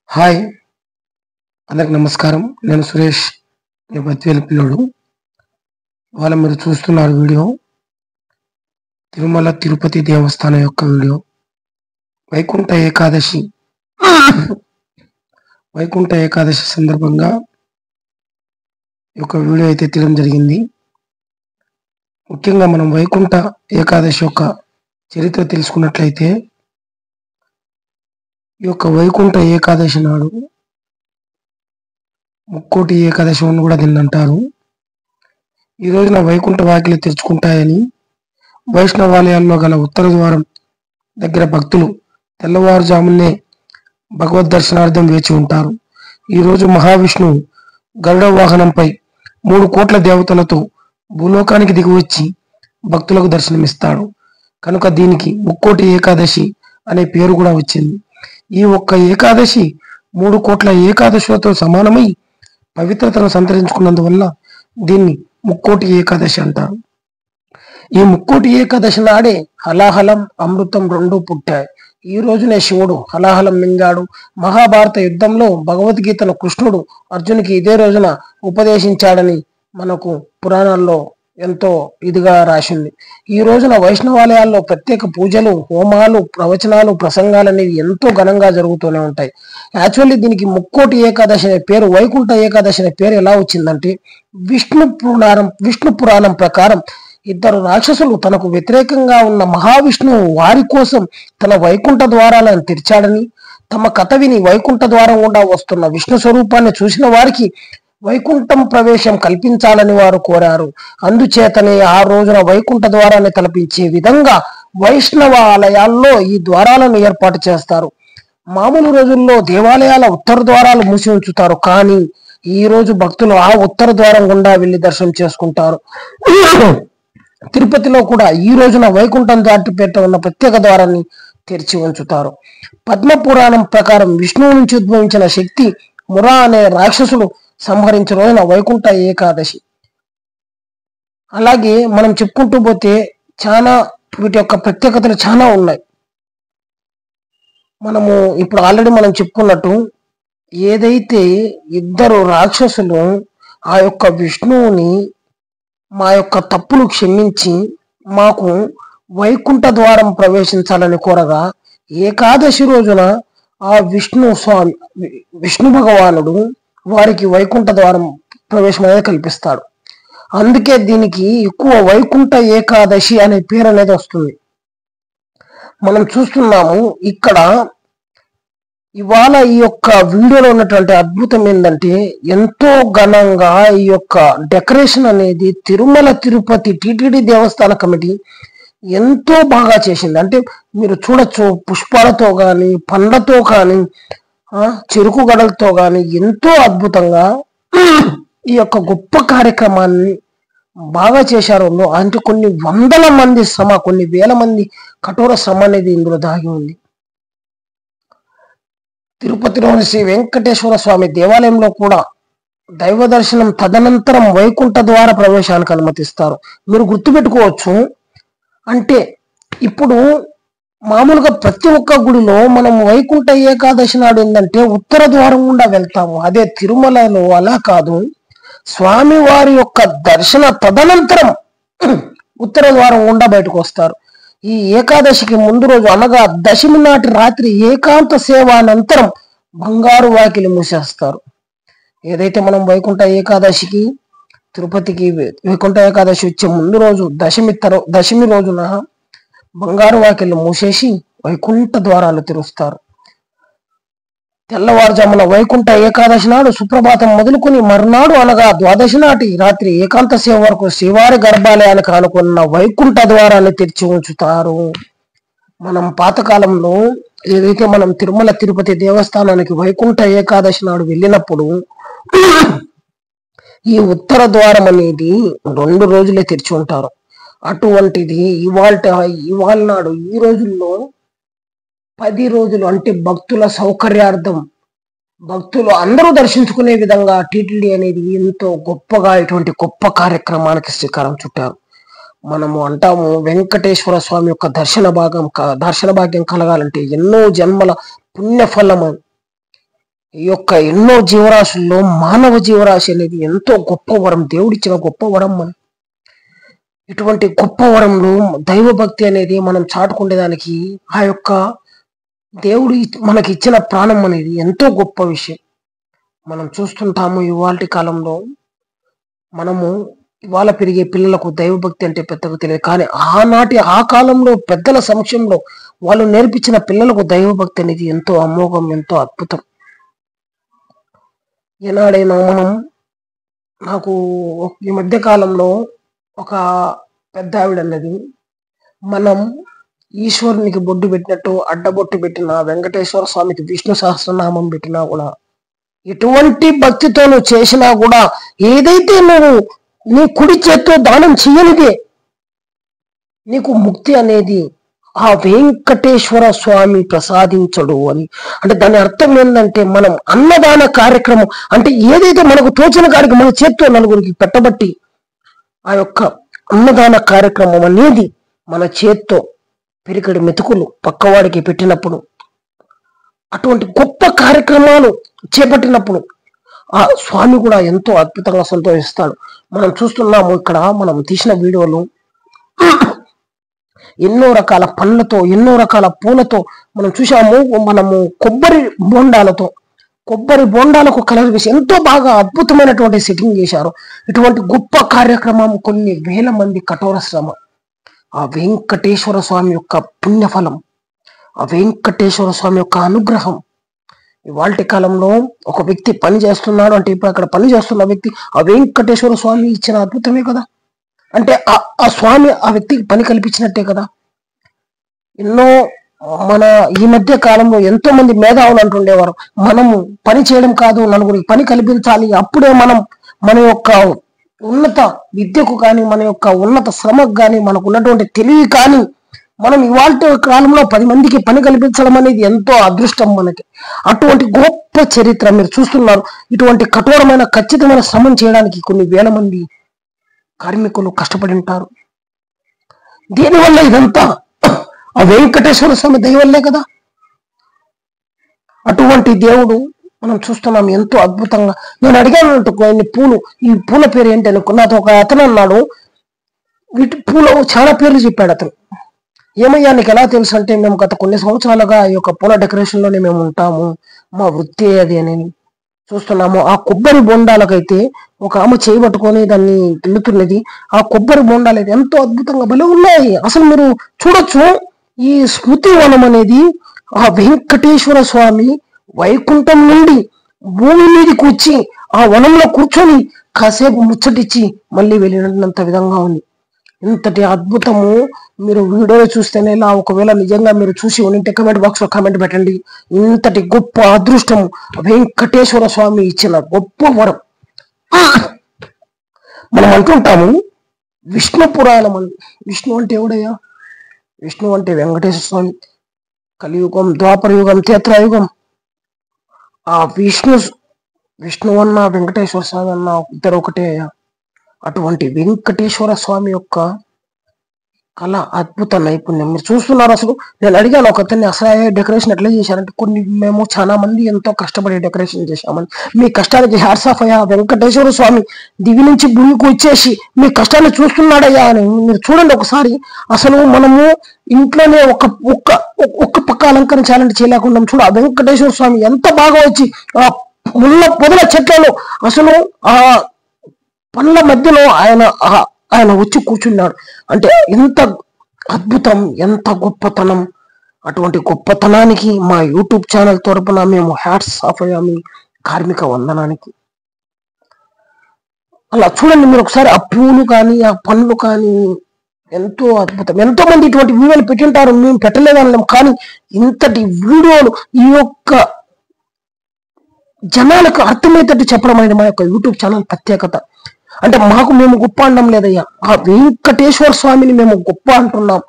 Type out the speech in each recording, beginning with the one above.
Hi అందరికి నమస్కారం. నేను సురేష్, మీ బద్వేలు పిల్లోడు. ఇవాళ మీరు చూస్తున్నారు వీడియో తిరుమల తిరుపతి దేవస్థానం యొక్క వీడియో. వైకుంఠ ఏకాదశి వైకుంఠ ఏకాదశి సందర్భంగా ఈ యొక్క వీడియో అయితే తీయడం జరిగింది. ముఖ్యంగా మనం వైకుంఠ ఏకాదశి యొక్క చరిత్ర తెలుసుకున్నట్లయితే, ఈ యొక్క వైకుంఠ ఏకాదశి నాడు ముక్కోటి ఏకాదశి అని కూడా దీన్ని అంటారు. ఈ రోజున వైకుంఠ వాకిలి తెరుచుకుంటాయని వైష్ణవాలయాల్లో గల ఉత్తర ద్వారం దగ్గర భక్తులు తెల్లవారుజామునే భగవద్ దర్శనార్థం వేచి ఉంటారు. ఈ రోజు మహావిష్ణువు గరుడ వాహనంపై 3 కోట్ల దేవతలతో భూలోకానికి దిగివచ్చి భక్తులకు దర్శనమిస్తాడు. కనుక దీనికి ముక్కోటి ఏకాదశి అనే పేరు కూడా వచ్చింది. ఈ ఒక్క ఏకాదశి 3 కోట్ల ఏకాదశులతో సమానమై పవిత్రతను సంతరించుకున్నందువల్ల దీన్ని ముక్కోటి ఏకాదశి అంటారు. ఈ ముక్కోటి ఏకాదశి నాడే హలాహలం అమృతం 2 పుట్టాయి. ఈ రోజునే శివుడు హలాహలం మింగాడు. మహాభారత యుద్ధంలో భగవద్గీతను కృష్ణుడు అర్జునికి ఇదే రోజున ఉపదేశించాడని మనకు పురాణాల్లో ఎంతో ఇదిగా రాసింది. ఈ రోజున వైష్ణవాలయాల్లో ప్రత్యేక పూజలు, హోమాలు, ప్రవచనాలు, ప్రసంగాలు అనేవి ఎంతో ఘనంగా జరుగుతూనే ఉంటాయి. యాక్చువల్లీ దీనికి ముక్కోటి ఏకాదశి అనే పేరు, వైకుంఠ ఏకాదశి అనే పేరు ఎలా వచ్చిందంటే, విష్ణు పురాణం ప్రకారం 2 రాక్షసులు తనకు వ్యతిరేకంగా ఉన్న మహావిష్ణువు వారి కోసం తన వైకుంఠ ద్వారాలను తెరిచాడని, తమ కథ విని వైకుంఠ ద్వారం గుండా వస్తున్న విష్ణు స్వరూపాన్ని చూసిన వారికి వైకుంఠం ప్రవేశం కల్పించాలని వారు కోరారు. అందుచేతనే ఆ రోజున వైకుంఠ ద్వారాన్ని తలపించే విధంగా వైష్ణవ ఆలయాల్లో ఈ ద్వారాలను ఏర్పాటు చేస్తారు. మామూలు రోజుల్లో దేవాలయాల ఉత్తర ద్వారాలు మూసి ఉంచుతారు, కానీ ఈ రోజు భక్తులు ఆ ఉత్తర ద్వారం గుండా వెళ్లి దర్శనం చేసుకుంటారు. తిరుపతిలో కూడా ఈ రోజున వైకుంఠం దాటిపేట ఉన్న ప్రత్యేక ద్వారాన్ని తెరిచి ఉంచుతారు. పద్మ పురాణం ప్రకారం విష్ణువు నుంచి ఉద్భవించిన శక్తి మురా అనే రాక్షసులు సంహరించిన రోజున వైకుంఠ ఏకాదశి. అలాగే మనం చెప్పుకుంటూ పోతే చాలా వీటి యొక్క ప్రత్యేకతలు చాలా ఉన్నాయి. మనము ఇప్పుడు ఆల్రెడీ మనం చెప్పుకున్నట్టు, ఏదైతే 2 రాక్షసులు ఆ యొక్క విష్ణువుని మా యొక్క తప్పులు క్షమించి మాకు వైకుంఠ ద్వారం ప్రవేశించాలని కోరగా, ఏకాదశి రోజున ఆ విష్ణు భగవానుడు వారికి వైకుంఠ ద్వారం ప్రవేశం అనేది కల్పిస్తాడు. అందుకే దీనికి ఎక్కువ వైకుంఠ ఏకాదశి అనే పేరు అనేది వస్తుంది. మనం చూస్తున్నాము ఇక్కడ ఇవాళ ఈ యొక్క వీడియోలో ఉన్నటువంటి అద్భుతం ఏంటంటే, ఎంతో ఘనంగా ఈ యొక్క డెకరేషన్ అనేది తిరుమల తిరుపతి టిటిడి దేవస్థాన కమిటీ ఎంతో బాగా చేసింది. అంటే మీరు చూడొచ్చు, పుష్పాలతో కానీ, పండ్లతో కానీ, చెరుకు గడలతో కానీ ఎంతో అద్భుతంగా ఈ యొక్క గొప్ప కార్యక్రమాన్ని బాగా చేశారు. అంటే కొన్ని వందల మంది శ్రమ, కొన్ని వేల మంది కఠోర శ్రమ అనేది ఇందులో దాగి ఉంది. తిరుపతిలోని శ్రీ వెంకటేశ్వర స్వామి దేవాలయంలో కూడా దైవ దర్శనం తదనంతరం వైకుంఠ ద్వార ప్రవేశానికి అనుమతిస్తారు. మీరు గుర్తుపెట్టుకోవచ్చు, అంటే ఇప్పుడు మామూలుగా ప్రతి ఒక్క గుడిలో మనం వైకుంఠ ఏకాదశి నాడు ఏంటంటే ఉత్తర ద్వారం గుండా వెళ్తాము. అదే తిరుమలలో అలా కాదు. స్వామి వారి యొక్క దర్శన తదనంతరం ఉత్తర ద్వారం గుండా బయటకు వస్తారు. ఈ ఏకాదశికి ముందు రోజు అనగా దశమి నాటి రాత్రి ఏకాంత సేవ అనంతరం బంగారు వాకిలి మూసేస్తారు. ఏదైతే మనం వైకుంఠ ఏకాదశికి తిరుపతికి వైకుంఠ ఏకాదశి వచ్చే ముందు రోజు దశమి రోజున బంగారు వాకిళ్ళు మూసేసి వైకుంఠ ద్వారాలు తెరుస్తారు. తెల్లవారుజామున వైకుంఠ ఏకాదశి నాడు సుప్రభాతం మొదలుకొని మరునాడు అనగా ద్వాదశి నాటి రాత్రి ఏకాంత సేవ వరకు శ్రీవారి గర్భాలయానికి ఆనుకున్న వైకుంఠ ద్వారాన్ని తెరిచి ఉంచుతారు. మనం పాతకాలంలో ఏదైతే మనం తిరుమల తిరుపతి దేవస్థానానికి వైకుంఠ ఏకాదశి నాడు వెళ్ళినప్పుడు ఈ ఉత్తర ద్వారం అనేది 2 రోజులే తెరిచి ఉంటారు. అటువంటిది ఇవాళ నాడు ఈ రోజుల్లో 10 రోజులు, అంటే భక్తుల సౌకర్యార్థం భక్తులు అందరూ దర్శించుకునే విధంగా టిటిడి అనేది ఎంతో గొప్పగా ఇటువంటి గొప్ప కార్యక్రమానికి శ్రీకారం చుట్టారు. మనము అంటాము, వెంకటేశ్వర స్వామి యొక్క దర్శన భాగ్యం కలగాలంటే ఎన్నో జన్మల పుణ్యఫలం ఈ యొక్క ఎన్నో జీవరాశుల్లో మానవ జీవరాశి అనేది ఎంతో గొప్ప వరం, దేవుడిచ్చిన గొప్ప వరం. మనం ఇటువంటి గొప్ప వరంలో దైవభక్తి అనేది మనం చాటుకునేదానికి ఆ యొక్క దేవుడు మనకి ఇచ్చిన ప్రాణం అనేది ఎంతో గొప్ప విషయం. మనం చూస్తుంటాము ఇవాళ కాలంలో మనము ఇవాళ పెరిగే పిల్లలకు దైవభక్తి అంటే పెద్దగా తెలియదు, కానీ ఆ కాలంలో పెద్దల సమక్షంలో వాళ్ళు నేర్పించిన పిల్లలకు దైవభక్తి అనేది ఎంతో అమోఘం, ఎంతో అద్భుతం. ఏనాడైనా నాకు ఈ మధ్య కాలంలో ఒక పెద్ద ఆవిడ అన్నది, మనం ఈశ్వరునికి బొడ్డు పెట్టినట్టు అడ్డబొట్టు పెట్టినా, వెంకటేశ్వర స్వామికి విష్ణు సహస్రనామం పెట్టినా కూడా, ఎటువంటి భక్తితో నువ్వు చేసినా కూడా, ఏదైతే నువ్వు నీ కుడి చేత్తో దానం చేయనిదే నీకు ముక్తి అనేది ఆ వెంకటేశ్వర స్వామి ప్రసాదించడు అని. అంటే దాని అర్థం ఏంటంటే, మనం అన్నదాన కార్యక్రమం అంటే ఏదైతే మనకు తోచిన కాడికి మన చేత్తో నలుగురికి పెట్టబట్టి ఆ యొక్క అన్నదాన కార్యక్రమం అనేది మన చేత్తో పిరికడి మెతుకులు పక్కవాడికి పెట్టినప్పుడు, అటువంటి గొప్ప కార్యక్రమాలు చేపట్టినప్పుడు ఆ స్వామి కూడా ఎంతో అద్భుతంగా సంతోషిస్తాడు. మనం చూస్తున్నాము ఇక్కడ మనం తీసిన వీడియోలు ఎన్నో రకాల పండ్లతో, ఎన్నో రకాల పూలతో మనం చూసాము. మనము కొబ్బరి బోండాలకు కలర్ వేసి ఎంతో బాగా అద్భుతమైనటువంటి సెట్టింగ్ చేశారు. ఇటువంటి గొప్ప కార్యక్రమం కొన్ని వేల మంది కఠోర శ్రమ, ఆ వెంకటేశ్వర స్వామి యొక్క పుణ్యఫలం, ఆ వెంకటేశ్వర స్వామి యొక్క అనుగ్రహం. ఇవాళ కాలంలో ఒక వ్యక్తి పని చేస్తున్నాడు అంటే, ఇప్పుడు అక్కడ పని చేస్తున్న వ్యక్తి ఆ వెంకటేశ్వర స్వామి ఇచ్చిన అద్భుతమే కదా. అంటే ఆ స్వామి ఆ వ్యక్తికి పని కల్పించినట్టే కదా. ఎన్నో మన ఈ మధ్య కాలంలో ఎంతో మంది మేధావులు అంటుండేవారు, మనము పని చేయడం కాదు, నలుగురికి పని కల్పించాలి, అప్పుడే మనం మన యొక్క ఉన్నత విద్యకు కానీ, మన యొక్క ఉన్నత శ్రమకు కానీ, మనకు ఉన్నటువంటి తెలివి కానీ, మనం ఇవాళ కాలంలో 10 మందికి పని కల్పించడం అనేది ఎంతో అదృష్టం మనకి. అటువంటి గొప్ప చరిత్ర మీరు చూస్తున్నారు. ఇటువంటి కఠోరమైన ఖచ్చితమైన శ్రమం చేయడానికి కొన్ని వేల మంది కార్మికులు కష్టపడి ఉంటారు. దీనివల్ల ఇదంతా ఆ వెంకటేశ్వర స్వామి దయవల్లే కదా. అటువంటి దేవుడు మనం చూస్తున్నాం ఎంతో అద్భుతంగా. నేను అడిగాను కొన్ని పూలు, ఈ పూల పేరు ఏంటి అనుకున్నా. ఒక అతను అన్నాడు, వీటి పూలు చాలా పేర్లు చెప్పాడు అతను. ఏమయ్యా నీకు ఎలా తెలుసు అంటే, మేము గత కొన్ని సంవత్సరాలుగా ఈ యొక్క పూల డెకరేషన్ లోనే మేము ఉంటాము, మా వృత్తి అది అని చూస్తున్నాము. ఆ కొబ్బరి బొండాలకైతే ఒక ఆమె చేయబట్టుకొని దాన్ని తిల్లుతున్నది. ఆ కొబ్బరి బొండాలు అయితే ఎంతో అద్భుతంగా భలే ఉన్నాయి. అసలు మీరు చూడొచ్చు, ఈ స్మృతి వనం అనేది ఆ వెంకటేశ్వర స్వామి వైకుంఠం నుండి భూమి మీదకి వచ్చి ఆ వనంలో కూర్చొని కాసేపు ముచ్చటిచ్చి మళ్ళీ వెళ్ళినంత విధంగా ఉంది. ఇంతటి అద్భుతము మీరు వీడియోలో చూస్తేనే ఇలా, ఒకవేళ నిజంగా మీరు చూసి ఉంటే కమెంట్ బాక్స్ లో కామెంట్ పెట్టండి. ఇంతటి గొప్ప అదృష్టం వెంకటేశ్వర స్వామి ఇచ్చిన గొప్ప వరం. మనం అంటుంటాము విష్ణు పురాణం అని. విష్ణు అంటే ఎవడయ్యా? విష్ణు అంటే వెంకటేశ్వర స్వామి. కలియుగం, ద్వాపర యుగం, త్రేతాయుగం ఆ విష్ణు అన్న వెంకటేశ్వర స్వామి అన్న ఇద్దరు ఒకటే అయ్యా. అటువంటి వెంకటేశ్వర స్వామి యొక్క కళ, అద్భుత నైపుణ్యం మీరు చూస్తున్నారు. అసలు నేను అడిగాను ఒక అతన్ని, అసలు డెకరేషన్ ఎట్లా చేశారంటే, మేము చాలా మంది ఎంతో కష్టపడి డెకరేషన్ చేశామని. మీ కష్టానికి హ్యాట్స్ ఆఫ్ అయ్యా. వెంకటేశ్వర స్వామి దివి నుంచి భూమికి వచ్చేసి మీ కష్టాన్ని చూస్తున్నాడయ్యా అని మీరు చూడండి ఒకసారి. అసలు మనము ఇంట్లోనే ఒక్క పక్క అలంకరించాలంటే చేయలేకుండా చూడ, ఆ వెంకటేశ్వర స్వామి ఎంత బాగా వచ్చి ఆ పొదల చెట్లలో, అసలు ఆ పనుల మధ్యలో ఆయన వచ్చి కూర్చున్నాడు అంటే ఎంత అద్భుతం, ఎంత గొప్పతనం. అటువంటి గొప్పతనానికి మా యూట్యూబ్ ఛానల్ తరపున మేము హ్యాట్స్ ఆఫ్ అయ్యాము, కార్మిక వందనానికి. అలా చూడండి మీరు ఒకసారి, ఆ పూలు కానీ ఆ పండ్లు కానీ ఎంతో అద్భుతం. ఎంతో మంది ఇటువంటి వీడియోలు పెట్టింటారు, మేము పెట్టలేదనలేము, కానీ ఇంతటి వీడియోలు ఈ యొక్క జనాలకు అర్థమయ్యేటట్టు చెప్పడం అనేది మా యొక్క యూట్యూబ్ ఛానల్ ప్రత్యేకత. అంటే మేము గొప్ప అనడం లేదయ్యా, ఆ వెంకటేశ్వర స్వామిని మేము గొప్ప అంటున్నాం.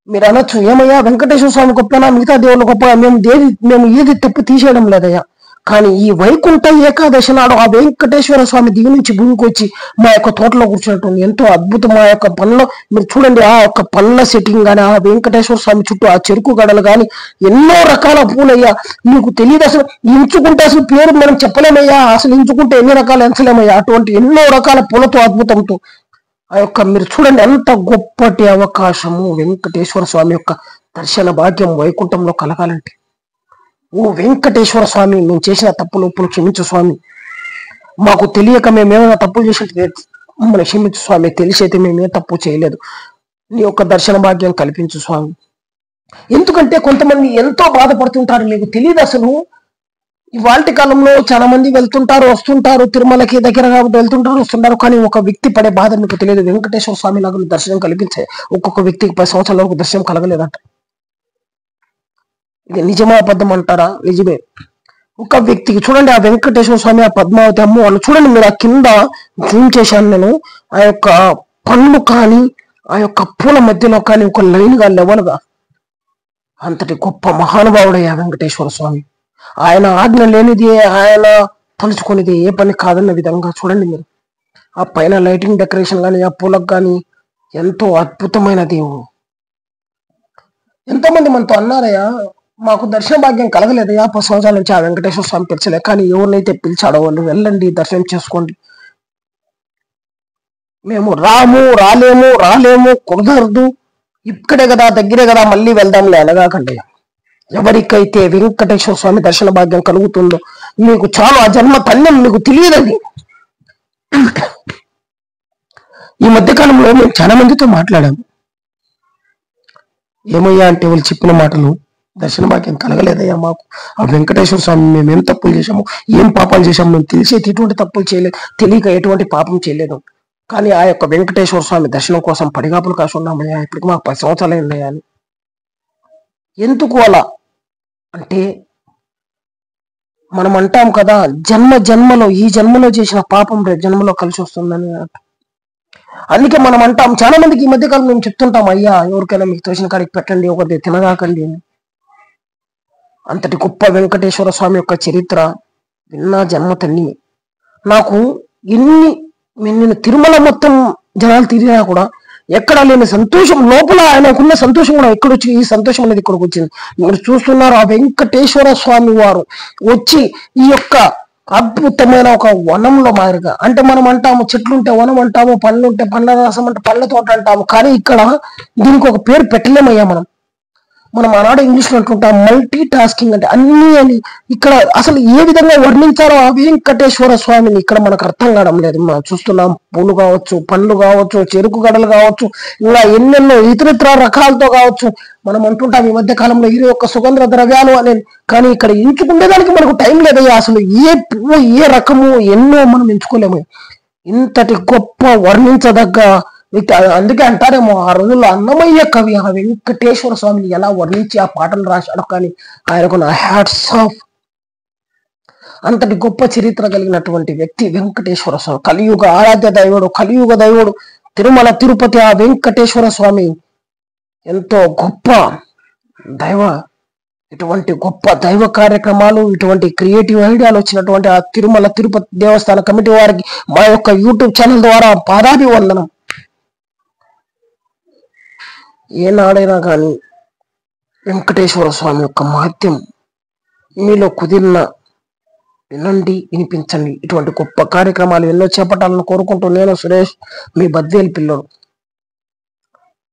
మీరు అనొచ్చు, ఏమయ్యా వెంకటేశ్వర స్వామి గొప్పనా, మిగతా దేవుళ్ళు గొప్ప? మేము ఏది తప్పు తీసేయడం లేదయ్యా. కానీ ఈ వైకుంఠ ఏకాదశి నాడు ఆ వెంకటేశ్వర స్వామి దివి నుంచి భూమికి వచ్చి మా యొక్క తోటలో కూర్చున్నట్టు ఎంతో అద్భుతం. ఆ యొక్క పనులు మీరు చూడండి, ఆ యొక్క పనుల సెట్టింగ్ కానీ, ఆ వెంకటేశ్వర స్వామి చుట్టూ ఆ చెరుకు గడలు కానీ, ఎన్నో రకాల పూలయ్యా. మీకు తెలియదు అసలు, ఎంచుకుంటే అసలు పేరు మనం చెప్పలేమయ్యా, అసలు ఎంచుకుంటే ఎన్ని రకాలు ఎంచలేమయ్యా. అటువంటి ఎన్నో రకాల పూలతో అద్భుతంతో ఆ యొక్క మీరు చూడండి, ఎంత గొప్పటి అవకాశము వెంకటేశ్వర స్వామి యొక్క దర్శన భాగ్యం వైకుంఠంలో కలగాలంటే. ఓ వెంకటేశ్వర స్వామి, మేము చేసిన తప్పులు ఒప్పులు క్షమించు స్వామి. మాకు తెలియక మేమేమైనా తప్పులు చేసినట్టు మమ్మల్ని క్షమించు స్వామి. తెలిసైతే మేమే తప్పు చేయలేదు. నీ యొక్క దర్శన భాగ్యం కల్పించు స్వామి. ఎందుకంటే కొంతమంది ఎంతో బాధపడుతుంటారు, మీకు తెలియదు అసలు. ఇవాళ కాలంలో చాలా మంది వెళ్తుంటారు, వస్తుంటారు, తిరుమలకి దగ్గరగా వెళ్తుంటారు, వస్తుంటారు. కానీ ఒక వ్యక్తి పడే బాధ మీకు తెలియదు. వెంకటేశ్వర స్వామి లాగా దర్శనం కలిగించే ఒక్కొక్క వ్యక్తికి 10 సంవత్సరాల వరకు దర్శనం కలగలేదంట. ఇది నిజమా అబద్ధం అంటారా? నిజమే. ఒక వ్యక్తికి చూడండి, ఆ వెంకటేశ్వర స్వామి, ఆ పద్మావతి అమ్మ వాళ్ళు చూడండి, మీరు ఆ కింద జూమ్ చేశాను నేను. ఆ యొక్క పండ్లు కానీ, ఆ యొక్క పూల మధ్యలో కానీ ఒక లైన్ గా లెవెల్గా అంతటి గొప్ప మహానుభావుడయ్యా వెంకటేశ్వర స్వామి. ఆయన ఆజ్ఞ లేనిది, ఆయన తలుచుకునేది ఏ పని కాదన్న విధంగా చూడండి మీరు. ఆ పైన లైటింగ్ డెకరేషన్ కానీ, ఆ పూలకు కానీ ఎంతో అద్భుతమైన దేవుడు. ఎంతో మంది మనతో అన్నారయ్యా, మాకు దర్శన భాగ్యం కలగలేదయ్యా, 10 సంవత్సరాల నుంచి ఆ వెంకటేశ్వర స్వామి పిలిచలే. కానీ ఎవరినైతే పిలిచాడో వాళ్ళు వెళ్ళండి, దర్శనం చేసుకోండి. మేము రాలేము కుదరదు, ఇక్కడే కదా, దగ్గరే కదా, మళ్ళీ వెళ్దాంలే అనగాకండి. ఎవరికైతే వెంకటేశ్వర స్వామి దర్శన భాగ్యం కలుగుతుందో మీకు చాలు, ఆ జన్మ ధన్యం. మీకు తెలియదండి. ఈ మధ్యకాలంలో మేము చాలా మందితో మాట్లాడాము. ఏమయ్యా అంటే వాళ్ళు చెప్పిన మాటలు, దర్శన భాగ్యం కలగలేదయ్యా మాకు. ఆ వెంకటేశ్వర స్వామి మేమేం తప్పులు చేశాము, ఏం పాపాలు చేశాము, మేము తెలిసి ఎటువంటి తప్పులు చేయలేదు, తెలియక ఎటువంటి పాపం చేయలేదు. కానీ ఆ యొక్క వెంకటేశ్వర స్వామి దర్శనం కోసం పడిగాపులు కాసి ఉన్నామయ్యా. ఇప్పటికి మాకు 10 సంవత్సరాలు అయిందయ్యా అని. ఎందుకు అలా అంటే, మనం అంటాం కదా, జన్మలో ఈ జన్మలో చేసిన పాపం రేపు జన్మలో కలిసి వస్తుందని. అందుకే మనం అంటాం, చాలా మందికి ఈ మధ్యకాలం మేము చెప్తుంటాం, అయ్యా ఎవరికైనా మీకు తోచిన కాడికి పెట్టండి, ఒకటి తినగాకండి అని. అంతటి గొప్ప వెంకటేశ్వర స్వామి యొక్క చరిత్ర విన్నా జన్మ తల్లి. నాకు నేను తిరుమల మొత్తం జనాలు తిరిగినా కూడా ఎక్కడా లేని సంతోషం లోపల, ఆయనకున్న సంతోషం కూడా ఎక్కడొచ్చి, ఈ సంతోషం అనేది ఇక్కడికి వచ్చింది. మీరు చూస్తున్నారు, ఆ వెంకటేశ్వర స్వామి వారు వచ్చి ఈ యొక్క అద్భుతమైన ఒక వనంలో మాదిరిగా, అంటే మనం అంటాము చెట్లుంటే వనం అంటాము, పండ్లుంటే పండ్ల రసం అంటే పళ్ళ తోట అంటాము. కానీ ఇక్కడ దీనికి ఒక పేరు పెట్టలేమయ్యా. మనం ఆనాడు ఇంగ్లీష్లో అంటుంటాం మల్టీ టాస్కింగ్ అంటే అన్ని అని. ఇక్కడ అసలు ఏ విధంగా వర్ణించారో ఆ వెంకటేశ్వర స్వామిని ఇక్కడ మనకు అర్థం కావడం లేదు. మనం చూస్తున్నాం, పూలు కావచ్చు, పండ్లు కావచ్చు, చెరుకు గడలు కావచ్చు, ఇలా ఎన్నెన్నో ఇతరితర రకాలతో కావచ్చు. మనం అంటుంటాం ఈ మధ్య కాలంలో 21 సుగంధ ద్రవ్యాలు అని. కానీ ఇక్కడ ఎంచుకునేదానికి మనకు టైం లేదయ్యా. అసలు ఏ పువ్వు, ఏ రకము, ఎన్నో మనం ఎంచుకోలేము. ఇంతటి గొప్ప వర్ణించదగ్గ వ్యక్తి. అందుకే అంటారేమో, ఆ రోజుల్లో అన్నమయ్య కవి ఆ వెంకటేశ్వర స్వామిని ఎలా వర్ణించి ఆ పాటలు రాశాడు. కానీ ఆయనకు నా హ్యాట్స్ ఆఫ్. అంతటి గొప్ప చరిత్ర కలిగినటువంటి వ్యక్తి వెంకటేశ్వర స్వామి. కలియుగ ఆరాధ్య దైవుడు, కలియుగ దైవుడు, తిరుమల తిరుపతి ఆ వెంకటేశ్వర స్వామి ఎంతో గొప్ప దైవ. ఇటువంటి గొప్ప దైవ కార్యక్రమాలు, ఇటువంటి క్రియేటివ్ ఐడియాలు వచ్చినటువంటి ఆ తిరుమల తిరుపతి దేవస్థాన కమిటీ వారికి మా యొక్క యూట్యూబ్ ఛానల్ ద్వారా పాదాభివందనం. ఏనాడైనా కానీ వెంకటేశ్వర స్వామి యొక్క మహత్యం మీలో కుదిరిన వినండి, వినిపించండి. ఇటువంటి గొప్ప కార్యక్రమాలు ఎన్నో చేపట్టాలని కోరుకుంటూ నేను సురేష్, మీ బద్వేలు పిల్లడు.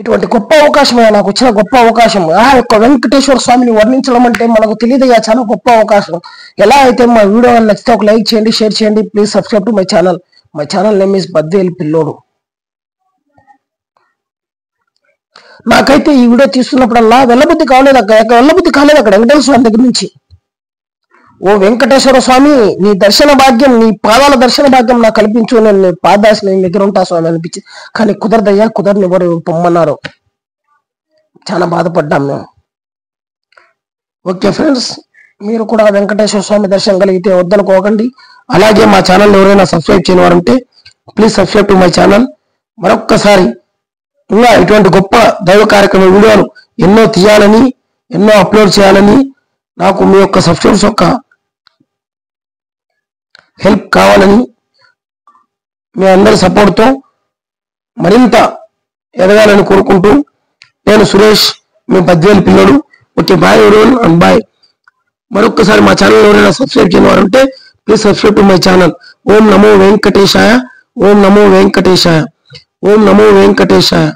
ఇటువంటి గొప్ప అవకాశమే నాకు వచ్చిన గొప్ప అవకాశం. ఆ యొక్క వెంకటేశ్వర స్వామిని వర్ణించడం అంటే మనకు తెలియదయ్యా, చాలా గొప్ప అవకాశం. ఎలా అయితే మా వీడియో నచ్చితే ఒక లైక్ చేయండి, షేర్ చేయండి. Please subscribe to my channel. My channel name is Badvel పిల్లోడు. నాకైతే ఈ వీడియో తీస్తున్నప్పుడల్లా వెళ్ళబుద్ధి కాలేదు అక్కడ వెంకటేశ్వర స్వామి దగ్గర నుంచి. ఓ వెంకటేశ్వర స్వామి, నీ దర్శన భాగ్యం, నీ పాదాల దర్శన భాగ్యం నాకు కల్పించు, నేను నీ పాదాసి నేను దగ్గర ఉంటా స్వామి అనిపించి. కానీ కుదరదయ్యా, కుదరని ఎవరు పొమ్మన్నారు. చాలా బాధపడ్డాం మేము. ఓకే ఫ్రెండ్స్, మీరు కూడా వెంకటేశ్వర స్వామి దర్శనం కలిగితే వద్దనుకోకండి. అలాగే మా ఛానల్ ఎవరైనా సబ్స్క్రైబ్ చేయని వారు ఉంటే please subscribe to my channel. మరొక్కసారి ఇంకా ఇటువంటి గొప్ప దైవ కార్యక్రమ వీడియోలు ఎన్నో తీయాలని, ఎన్నో అప్లోడ్ చేయాలని నాకు మీ యొక్క సబ్స్క్రైబర్స్ యొక్క హెల్ప్ కావాలని మీ అందరి సపోర్ట్తో మరింత ఎదగాలని కోరుకుంటూ నేను సురేష్, మీ బద్వేలు పిల్లడు. Okay, bye everyone and bye. మరొక్కసారి మా ఛానల్ ఎవరైనా సబ్స్క్రైబ్ చేయని వారు ఉంటే please subscribe to my channel. Om నమో వెంకటేశాయ, ఓం నమో వెంకటేశాయ, ఓం నమో వెంకటేశాయ.